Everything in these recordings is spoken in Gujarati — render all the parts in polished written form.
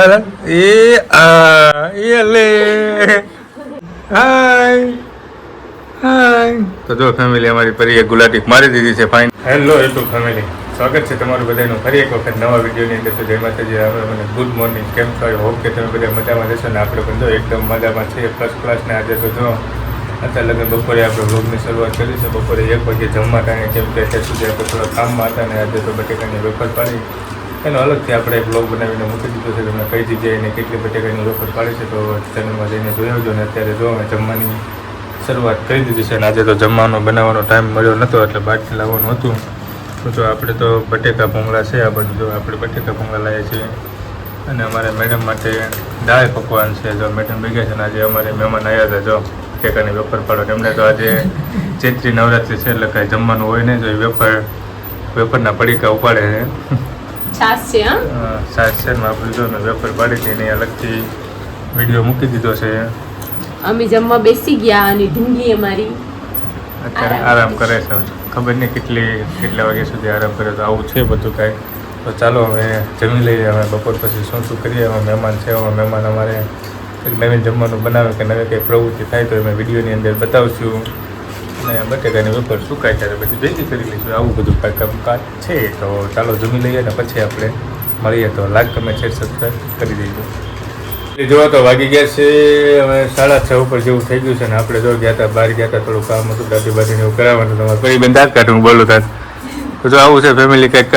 તો જો ફેમિલી અમારી ફરી એક ગુલાટી મારી દીધી છે ફાઇન. હેલો યુટ્યુબ ફેમિલી, સ્વાગત છે તમારું બધાનું ફરી એક વખત નવા વિડીયોની અંદર. તો જય માતાજી, આપણે મને ગુડ મોર્નિંગ, કેમ છો? હોપ કે તમે બધા મજામાં રહેશો ને આપણે પણ જો એકદમ મજામાં છીએ, ફર્સ્ટ ક્લાસને. આજે તો જો અત્યારે લગન બપોરે આપણે વ્લોગની શરૂઆત કરી છે. બપોરે 1 વાગે જમવા ટાણે, કેમ કે અત્યાર સુધી આપણે થોડા કામમાં હતા ને આજે તો બટેકાની વેફર પાડી એનો અલગથી આપણે એક બ્લોગ બનાવીને મૂકી દીધો છે. તમને કઈ જગ્યાએ એને કેટલી બટેકાની વેફર પાડી છે તો ચેનલમાં જઈને જોઈ આવજો. ને અત્યારે જો અમે જમવાની શરૂઆત કરી દીધી છે. અને આજે તો જમવાનો બનાવવાનો ટાઈમ મળ્યો નહોતો એટલે બહારથી લાવવાનું હતું. તો જો આપણે તો બટેકા ભૂંગળા છે, આપણે જો આપણે બટેકા ભૂંગળા લાવીએ છીએ. અને અમારે મેડમ માટે દાળ પકવાન છે. જો મેડમ ભેગા છે ને આજે અમારે મહેમાન આવ્યા હતા જો બટેકાની વેફર પાડો. એમને તો આજે ચૈત્રી નવરાત્રિ છે એટલે કાંઈ જમવાનું હોય ને, જો વેફરના પડીકા ઉપાડે છે. છાશ છે આપણે જો વેફર પાડી હતી એની અલગથી વિડીયો મૂકી દીધો છે. અમે જમવા બેસી ગયા અને ઢીંગલી અમારી અત્યારે આરામ કરે છે. ખબર નહીં કેટલા વાગ્યા સુધી આરામ કરે. તો આવું છે બધું કાંઈ. તો ચાલો હવે જમી લઈએ. અમે બપોર પછી શું કરીએ. અમે મહેમાન છે, મહેમાન અમારે કંઈક નવીન જમવાનું બનાવે કે નવી કંઈ પ્રવૃત્તિ થાય તો અમે વિડીયોની અંદર બતાવશું. અને બટેકાની વેફર સુકાય ત્યારે બધી ભેગી કરી લઈશું. આવું બધું કામકાજ છે. તો ચાલો જમી લઈએ ને પછી આપણે મળીએ. તો લાઈક, કમેન્ટ, શેર, સબસ્ક્રાઈબ કરી દઈશું. જોવા તો વાગી ગયા છે હવે 6:30 ઉપર જેવું થઈ ગયું છે. ને આપણે જો ગયા હતા, બહાર ગયા હતા, થોડું કામ હતું, દાદી બાદીને એવું કરાવવાનું. તમારે પછી બેન દાંત કાઢે, હું બોલું તાર તો જો આવું છે ફેમિલી. કંઈક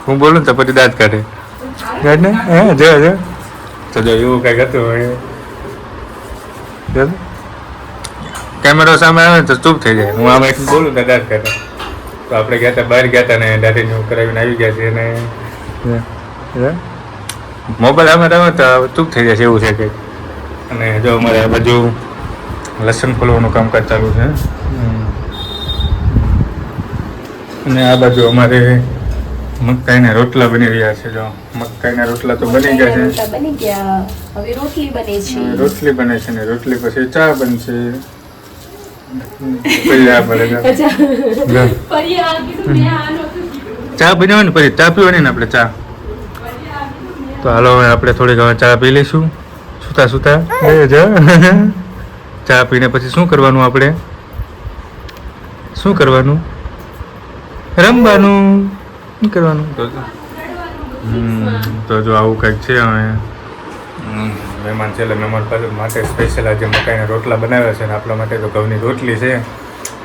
હું બોલું ને તો પછી દાંત કાઢે ને. જો તો જો એવું કંઈક હતું. કેમેરો સામે આવે ને તો ચૂપ થઈ જાય. હું આમાં એટલું બોલું ને દાંત કાઢે. તો આપણે ગયા હતા, બહાર ગયા હતા ને દાદીને એવું કરાવીને આવી ગયા છે. અને મોબાઈલ આમાં આવે તો ચૂપ થઈ જાય છે એવું છે કંઈક. અને જો અમારે આ બાજુ લસણ ફોલવાનું કામકાજ ચાલુ છે. અને આ બાજુ અમારે મકાઈના રોટલા બની રહ્યા છે. જો મકાઈના રોટલા તો બની ગયા છે. હવે રોટલી બને છે. રોટલી બને છે ને રોટલી પછી ચા બનશે. ચા બનાવવાની પછી ચા પીવાની ને આપણે ચા. તો હાલો હવે આપણે થોડીક હવે ચા પી લઈશું સુતા ચા પીને પછી શું કરવાનું? આપણે શું કરવાનું? રમવાનું કરવાનું. તો જો આવું કંઈક છે. હવે મહેમાન છે એટલે મહેમાન માટે સ્પેશિયલ આજે મકાઈના રોટલા બનાવ્યા છે. ને આપણા માટે તો ઘઉંની રોટલી છે.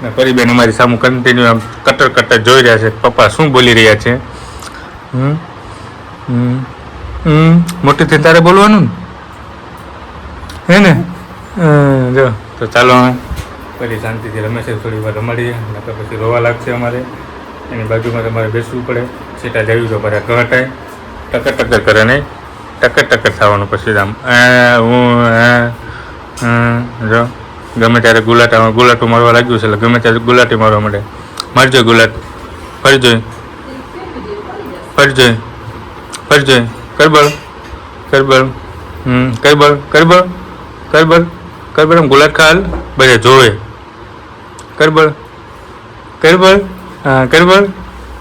ને પરિબેન અમારી સામે કન્ટિન્યુ આમ કટર જોઈ રહ્યા છે. પપ્પા શું બોલી રહ્યા છે? મોટી થઈ તારે બોલવાનું ને હે ને. જો તો ચાલો પછી શાંતિથી રમે છે, થોડી વાર રમાડીએ. નકર પછી રોવા લાગશે અમારે. એની બાજુમાં તમારે બેસવું પડે. સીટા જવી તો પડે. ઘટાય ટકર કરે નહીં, ટકર થવાનું. પછી આમ જો ગમે ત્યારે ગુલાટું મારવા લાગ્યું છે એટલે ગમે ત્યારે ગુલાટી મારવા મળે. મારજો ગુલાટ, ફરજોય કરબળ આમ ગુલાટ ખાલ બધા જોવે. કરબળ હા કરબળ.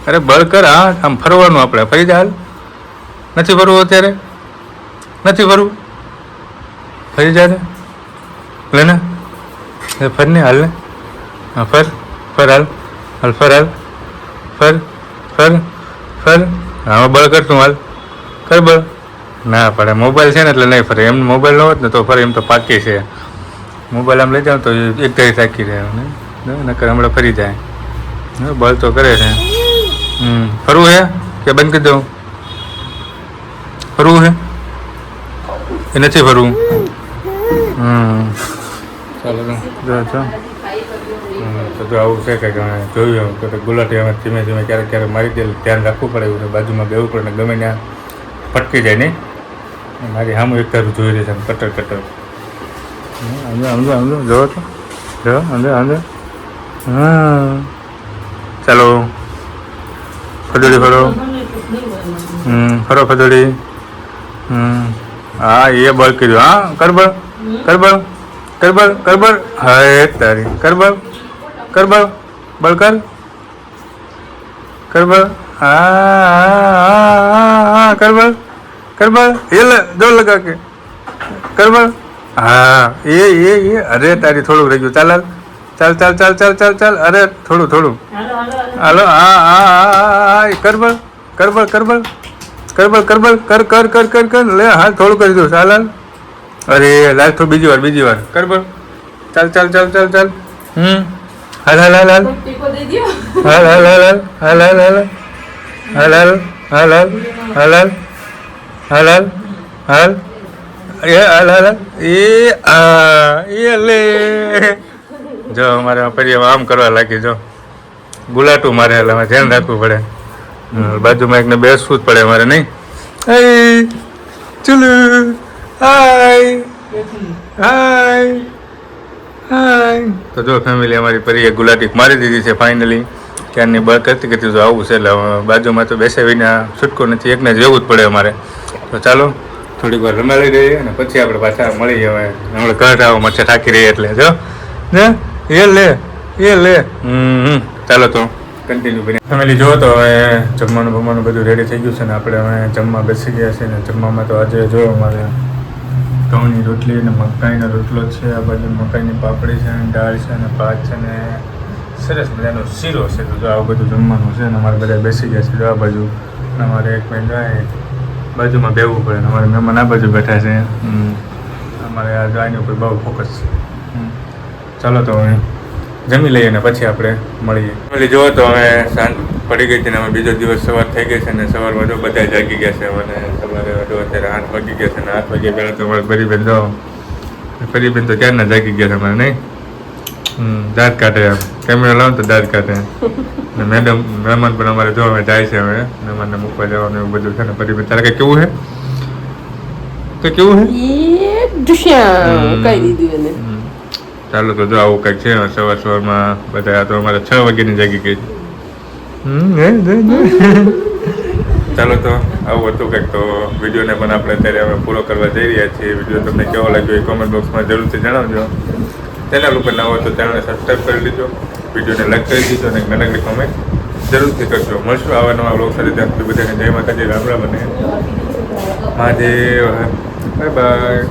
અરે બળ કર. હા આમ ફરવાનું આપણે. ફરી જા. હાલ નથી ફરવું અત્યારે, નથી ફરવું. ફરી જા લે ને, ફર ને હાલ ને. હા ફર હાલ ફર. હા બળ કર તું. હાલ કર બળ. ના પડે. મોબાઈલ છે ને એટલે નહીં ફરે. એમ મોબાઈલ ન હોત ને તો ફરે. એમ તો પાકી છે. મોબાઈલ આમ લઈ જાવ તો એક ઘડી થાકી રહે નકર હમણાં ફરી જાય. બળ તો કરે છે. ફરવું હે કે બંધ કરી દઉં? ફરવું હે એ નથી ફરવું. ચાલો તો જો આવું છે કે જોયું તો ગુલાટી અમે ધીમે ધીમે ક્યારેક મારી દે. ધ્યાન રાખવું પડે એવું છે. બાજુમાં બેવું પડે ને ગમે ત્યાં ફટકી જાય નહીં. મારી સામું એક તારું જોઈ રહી છે કટર. સમજો જોવો તો જો સમજો. હા ચાલો ફદોડી ફરો. ફરો ફદોડી. હા એ બળ કર્યું. હા કરબળ. હા તારી કરબળ બળ કરબળ. હા કરબળ કરબળ એ જો લગા કે કરબળ હા એ અરે તારી થોડું રહી ગયું ચાલ ચાલ ચાલ ચાલ ચાલ ચાલ ચાલ અરે થોડું હાલો હા કરબળ કરબળ કરબળ કરબળ કરબળ કર કર કર કર કર લે હાલ થોડું કરી દઉં ચાલ અરે લાલ થોડું બીજી વાર કરબળ ચાલ ચાલ ચાલ ચાલ ચાલ હાલ હાલ હાલ હાલ ટેકો દઈ દ્યો. હાલ હાલ હાલ હાલ હાલ હાલ હાલ હાલ હાલ હાલ હાલ હાલ હાલ હાલ હાલ એ હાલ હાલ એ લે જો અમારે પરિવાર આમ કરવા લાગી જો ગુલાટું મારે એટલે અમારે ધ્યાન રાખવું પડે બાજુમાં એકને બેસવું જ પડે અમારે નહીં ચલો હાય હાય હાય તો જો ફેમિલી અમારી પરીએ ગુલાટી મારી દીધી છે ફાઇનલી ક્યારની બળ કરતી કરતી જો આવું છે એટલે બાજુમાં તો બેસે વિના છૂટકો નથી એકને જ રહેવું જ પડે અમારે તો ચાલો થોડીક વાર રમાડી દઈએ અને પછી આપણે પાછા મળી હવે હમણાં ઘર આવવા મળશે થાકી રહીએ એટલે જો ને એ લે ચાલો તો કન્ટિન્યુ બની ફેમિલી જો તો હવે જમવાનું બધું રેડી થઈ ગયું છે ને આપણે હવે જમવા બેસી ગયા છે ને જમવામાં તો આજે જો અમારે ઘઉંની રોટલી અને મકાઈનો રોટલો છે આ બાજુ મકાઈની પાપડી છે અને દાળ છે અને ભાત છે ને સરસ મજાનો શીરો છે તો જો આવું બધું જમવાનું છે ને અમારે બધા બેસી ગયા છે જો આ બાજુ અમારે એક મિનિટ જાય બાજુમાં બેવું પડે ને અમારે મહેમાન આ બાજુ બેઠા છે અમારે આ આની ઉપર બહુ ફોકસ છે ચાલો તો હવે જમી લઈએ ને પછી આપણે મળીએ ફેમિલી જુઓ તો હવે સાંજ પડી ગઈ છે ને અમે બીજો દિવસ સવાર થઈ ગઈ છે ને સવારમાં જો બધા જાગી ગયા છે અને સવારે અત્યારે 8 વાગી ગયા છે ને 8 વાગ્યા પહેલાં તો અમારે ફરીબેન જો ફરીબેન તો ક્યારના જાગી ગયા છે અમારે નહીં દાંત કાઢે એમ કેમેરા લાવો તો દાંત કાઢે ને મેડમ મહેમાન પણ અમારે જો હવે જાય છે હવે મહેમાનને મૂકવા જવાનું એવું બધું છે ને ફરીબેન તારે કંઈ કેવું છે તો કેવું છે એ દુશ્યા કહી દીધું એને. ચાલો તો જો આવું કંઈક છે સવારમાં બધા તો અમારે 6 વાગ્યાની જાગી ગઈ ચાલો તો આવું હતું કંઈક તો વિડીયોને પણ આપણે અત્યારે હવે પૂરો કરવા જઈ રહ્યા છીએ વિડીયો તમને કેવો લાગ્યો એ કોમેન્ટ બોક્સમાં જરૂરથી જણાવજો ચેનલ ઉપર ના હોય તો ચેનલને સબસ્ક્રાઈબ કરી લીધો વિડીયોને લાઈક કરી દીધો અને નાનકડી કોમેન્ટ જરૂરથી કરજો મળશું આવા નવા બ્લોગ સાથે ત્યાં સુધી બધાને જય માતાજી રામ રામ અને મહાદેવ બાય બાય.